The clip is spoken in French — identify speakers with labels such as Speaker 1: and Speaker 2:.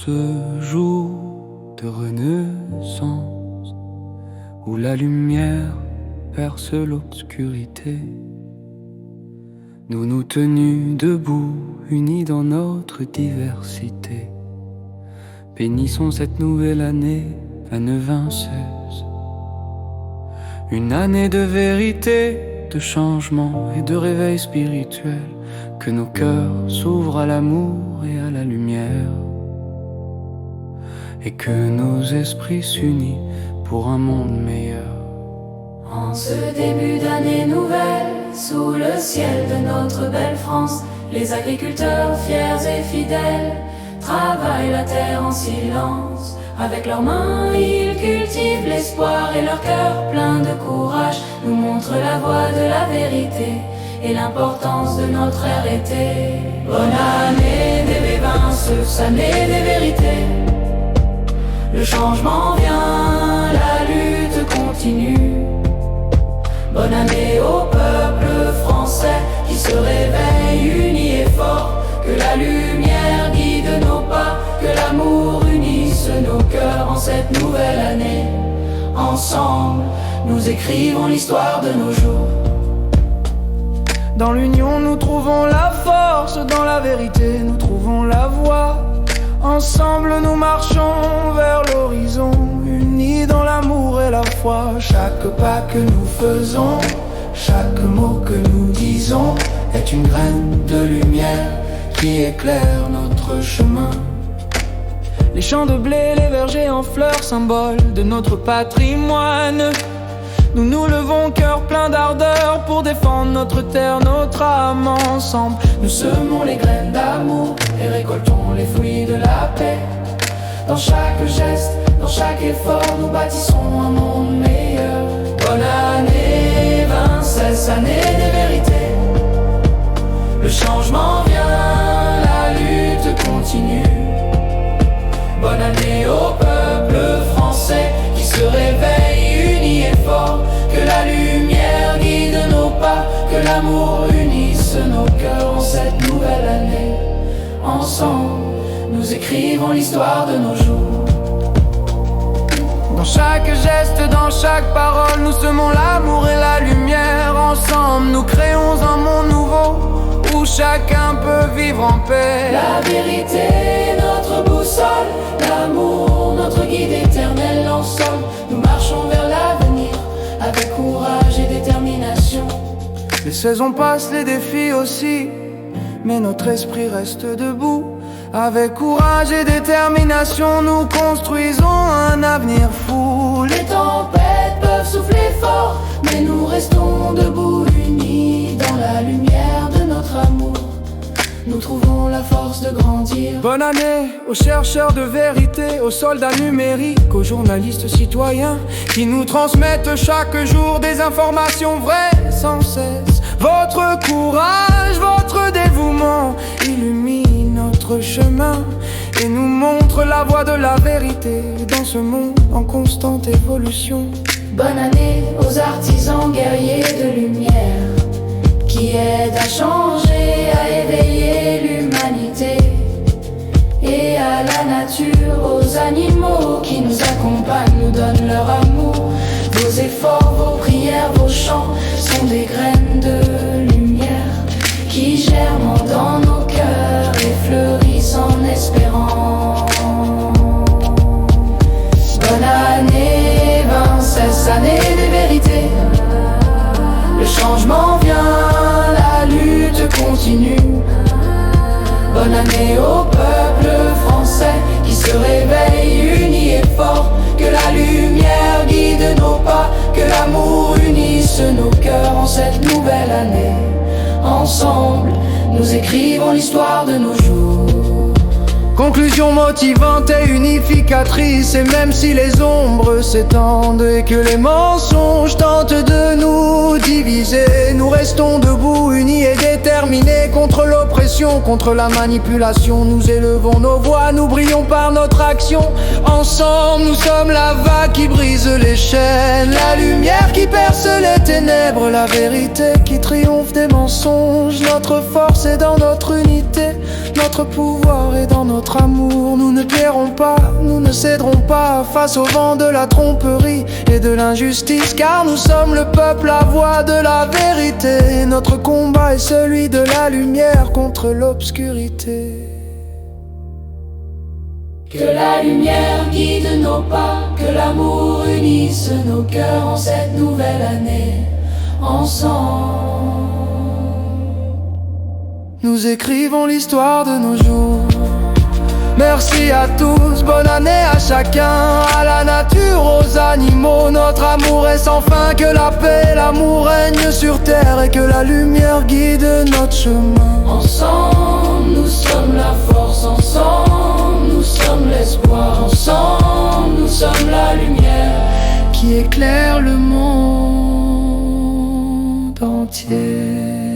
Speaker 1: ce jour de renaissance où la lumière perce l'obscurité, nous nous tenus debout, unis dans notre diversité. Bénissons cette nouvelle année, la 96. Une année de vérité, de changement et de réveil spirituel. Que nos cœurs s'ouvrent à l'amour et à la lumière, et que nos esprits s'unissent pour un monde meilleur.
Speaker 2: En ce début d'année nouvelle, sous le ciel de notre belle France, les agriculteurs fiers et fidèles travaillent la terre en silence. Avec leurs mains, ils cultivent l'espoir et leur cœur plein de courage nous montrent la voie de la vérité et l'importance de notre ère été. Bonne année des V20, année des vérités. Le changement vient, la lutte continue. Bonne année au peuple français qui se réveille uni et fort. Que la lumière guide nos pas, que l'amour unisse nos cœurs en cette nouvelle année. Ensemble, nous écrivons l'histoire de nos jours.
Speaker 3: Dans l'union nous trouvons la force, dans la vérité nous trouvons la voie. Ensemble nous marchons vers l'horizon, unis dans l'amour et la foi. Chaque pas que nous faisons, chaque mot que nous disons est une graine de lumière qui éclaire notre chemin. Les champs de blé, les vergers en fleurs, symboles de notre patrimoine. Nous nous levons cœur plein d'ardeur pour défendre notre terre, notre âme. Ensemble, nous semons les graines d'amour et récoltons les fruits de la paix. Dans chaque geste, dans chaque effort, nous bâtissons un monde meilleur. Bonne année 26, année des vérités. Le changement vient, la lutte continue. Bonne année au peuple français qui se réveille uni et fort. Que la lumière guide nos pas, que l'amour unisse nos cœurs en cette nouvelle année. Ensemble, nous écrivons l'histoire de nos jours. Dans chaque geste, dans chaque parole, nous semons l'amour et la lumière. Ensemble, nous créons un monde nouveau où chacun peut vivre en paix.
Speaker 2: La vérité, notre boussole, l'amour, notre guide éternel. Ensemble, nous marchons vers l'avenir avec courage et détermination.
Speaker 3: Les saisons passent, les défis aussi, mais notre esprit reste debout. Avec courage et détermination, nous construisons un avenir fou.
Speaker 2: Les tempêtes peuvent souffler fort, mais nous restons debout, unis dans la lumière de notre amour. Nous trouvons la force de grandir.
Speaker 3: Bonne année aux chercheurs de vérité, aux soldats numériques, aux journalistes citoyens qui nous transmettent chaque jour des informations vraies sans cesse. Votre courage, votre dévouement illumine notre chemin et nous montre la voie de la vérité dans ce monde en constante évolution.
Speaker 2: Bonne année aux artisans guerriers de lumière qui aident à changer, à éveiller l'humanité. Et à la nature, aux animaux qui nous accompagnent, nous donnent leur amour. Vos efforts, vos prières, vos chants sont des graines de lumière qui germent dans nos cœurs et fleurissent en espérant. Bonne année 26, année des vérités. Le changement vient, la lutte continue. Bonne année au peuple français qui se réveille uni et fort. Que la lumière guide nos pas, que l'amour unisse nos cœurs en cette nouvelle année. Ensemble, nous écrivons l'histoire de nos jours.
Speaker 3: Conclusion motivante et unificatrice. Et même si les ombres s'étendent et que les mensonges tentent de nous diviser, nous restons debout, unis et déterminés contre l'oppression, contre la manipulation. Nous élevons nos voix, nous brillons par notre action. Ensemble, nous sommes la vague qui brise les chaînes, la lumière qui perce les ténèbres, la vérité qui triomphe des mensonges. Notre force est dans notre unité, notre pouvoir est dans notre amour. amour, nous ne paierons pas, nous ne céderons pas face au vent de la tromperie et de l'injustice, car nous sommes le peuple, la voix de la vérité. Notre combat est celui de la lumière contre l'obscurité.
Speaker 2: Que la lumière guide nos pas, que l'amour unisse nos cœurs en cette nouvelle année, ensemble.
Speaker 3: Nous écrivons l'histoire de nos jours. Merci à tous, bonne année à chacun, à la nature, aux animaux. Notre amour est sans fin, que la paix, l'amour règne sur terre et que la lumière guide notre chemin.
Speaker 2: Ensemble, nous sommes la force, ensemble, nous sommes l'espoir, ensemble, nous sommes la lumière
Speaker 3: qui éclaire le monde entier.